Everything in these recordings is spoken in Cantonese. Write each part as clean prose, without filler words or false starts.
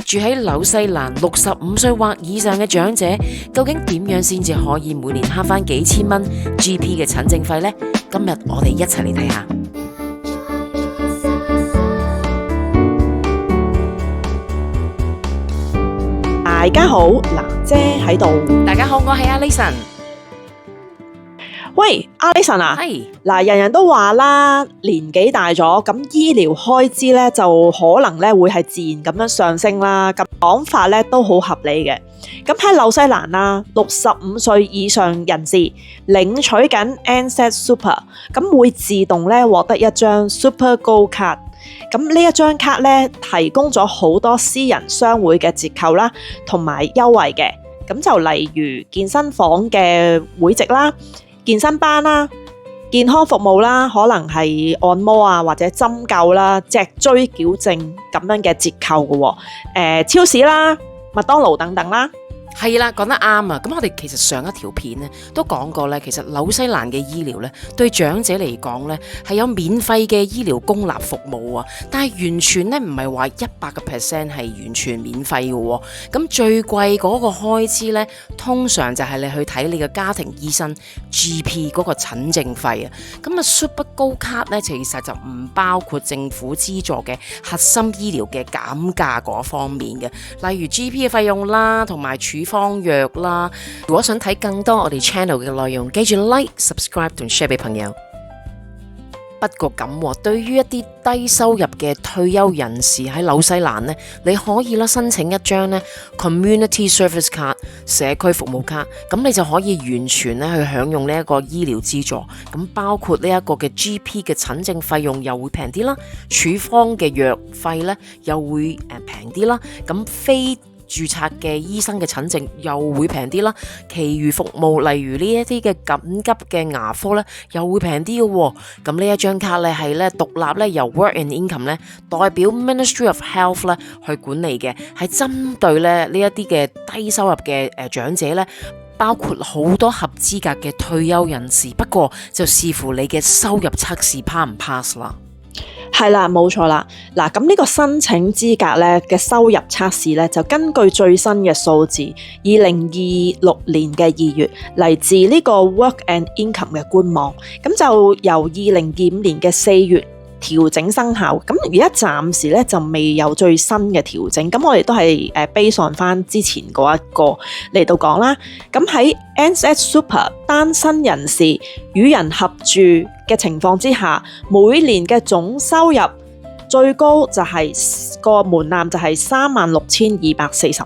住喺紐西蘭65歲或以上嘅長者，究竟點樣先至可以每年慳返幾千蚊 GP 嘅診症費呢？今日我哋一齊嚟睇下。大家好，娜姐喺度。大家好，我係 Alison。喂，Alison啊，係嗱，人人都話啦，年紀大咗，咁醫療開支咧就可能咧會係自然咁樣上升啦。咁講法咧都好合理嘅。咁喺紐西蘭啦，65歲以上人士領取緊 NZ Super， 咁會自動咧獲得一張 Super Gold 卡。咁呢一張卡咧提供咗好多私人商會嘅折扣啦，同埋優惠嘅。咁就例如健身房嘅會籍啦、健身班啦、健康服務啦，可能係按摩啊或者針灸啦、脊椎矯正咁樣嘅折扣嘅。超市啦、麥當勞等等啦。係啦，講得啱啊！咁我哋其實上一條片咧都講過咧，其實紐西蘭嘅醫療咧對長者嚟講咧係有免費嘅醫療公立服務啊，但係完全咧唔係話100% 係完全免費嘅。咁最貴嗰個開支咧，通常就係你去睇你嘅家庭醫生 GP 嗰個診症費啊。咁啊 Super Gold 卡咧，其實就唔包括政府資助嘅核心醫療嘅減價嗰方面嘅，例如 GP 嘅費用啦，同埋處方藥啦。如果想睇更多我哋 channel 嘅內容，記住 like、subscribe 同 share 俾朋友。不過咁，對於一啲低收入嘅退休人士喺紐西蘭呢，你可以申請一張呢 Community Service 卡社區服務卡，咁你就可以完全去享用呢一個醫療資助，咁包括呢一個嘅 GP 嘅診症費用又會平啲啦，處方嘅藥費呢又會平啲啦，咁非註冊嘅醫生嘅診症又會平啲啦，其餘服務例如呢一啲嘅緊急嘅牙科咧又會平啲嘅。咁呢一張卡咧係咧獨立咧由 Work and Income 咧代表 Ministry of Health 咧去管理嘅，係針對咧呢一啲嘅低收入嘅長者咧，包括好多合資格嘅退休人士，不過就視乎你嘅收入測試 pass 唔 pass 啦。係啦，冇錯啦。嗱，咁呢個申請資格咧嘅收入測試咧，就根據最新嘅數字，2026年嘅2月嚟自呢個 Work and Income 嘅官網，咁就由2025年嘅4月調整生效。咁而家暫時咧就未有最新嘅調整，咁我哋都係base on翻之前嗰一個嚟到講啦。咁喺 NZ Super 單身人士與人合住嘅情況之下，每年嘅總收入最高就係個門檻就係36,245。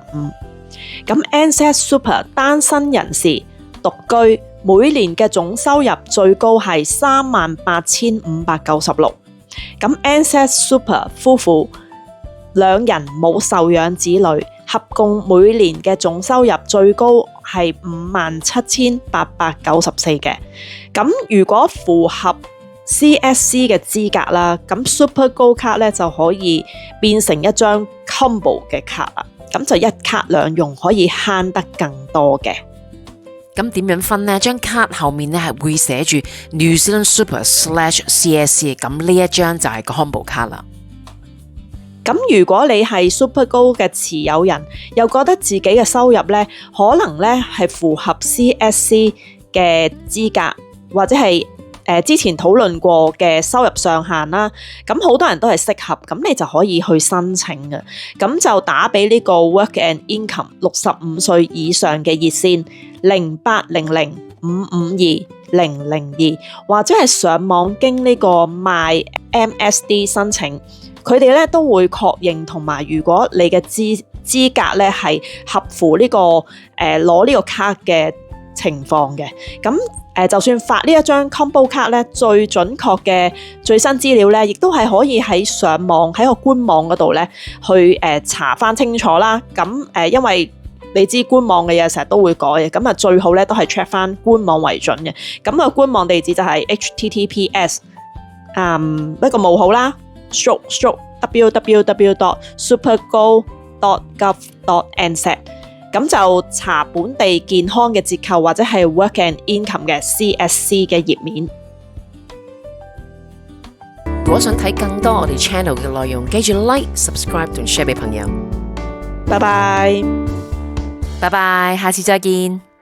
咁 NZ Super 單身人士獨居，每年嘅總收入最高係38,596。咁 NZ Super 夫婦兩人冇受養子女，合共每年嘅總收入最高係57,894嘅。咁如果符合 CSC 嘅資格啦，咁 Super Gold 卡咧就可以變成一張 combo 嘅卡啦，咁就一卡兩用，可以慳得更多嘅。咁點樣分呢？張卡後面咧係會寫住 New Zealand Super/CSC， 咁呢一張就係個 combo 卡啦。咁如果你係 Super Gold 嘅持有人，又覺得自己嘅收入咧可能咧係符合 CSC 嘅資格，或者係之前討論過嘅收入上限啦，咁好多人都係適合，咁你就可以去申請嘅。咁就打俾呢個 Work and Income 65歲以上嘅熱線0800-552-002，或者係上網經呢個 My MSD 申請，佢哋咧都會確認，同埋如果你嘅資格咧係合乎呢個攞呢個卡嘅情況嘅，咁就算發呢一張 combo 卡咧，最準確嘅最新資料咧，亦都係可以喺上網喺個官網嗰度咧去查翻清楚啦。咁因為你知官網嘅嘢成日都會改嘅，咁啊最好咧都係 check 翻官網為準嘅。咁個官網地址就係 https 一個冒號啦//www.supergold.gov.nz， 咁就查本地健康嘅折扣或者係 Work and Income 嘅 CSC 嘅頁面。如果想睇更多我哋 channel 嘅內容，記住 like、subscribe 同 share 俾朋友。拜拜。拜拜，下次再見。